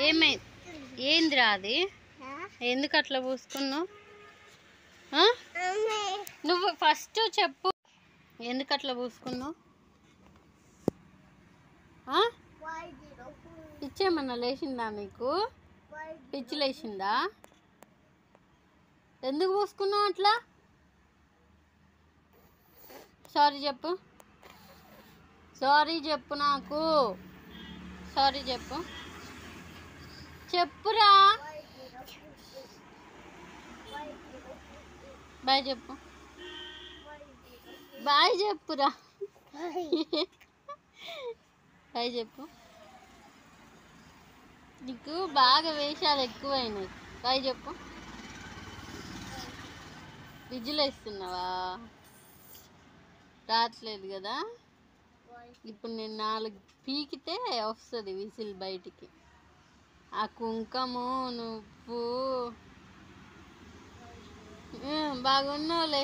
ఏమై ఏందిరా అది? ఎందుకు అట్లా పూసుకున్నావు? నువ్వు ఫస్ట్ చెప్పు, ఎందుకు అట్లా పూసుకున్నావు? పిచ్చేమన్నా లేచిందా నీకు? పిచ్చి లేచిందా? ఎందుకు పూసుకున్నావు అట్లా? సారీ చెప్పు, సారీ చెప్పు, నాకు సారీ చెప్పు, చెప్పురా. బాయ్ చెప్పు, బాయ్ చెప్పురా. బాయ్ చెప్పు. నీకు బాగా వేషాలు ఎక్కువైనాయి. బాయ్ చెప్పు. విజిల్ వేస్తున్నావా? రావట్లేదు కదా. ఇప్పుడు నేను 4 పీకితే వస్తుంది విజిల్ బయటికి. ఆ కుంకము నువ్వు బాగున్నావులే.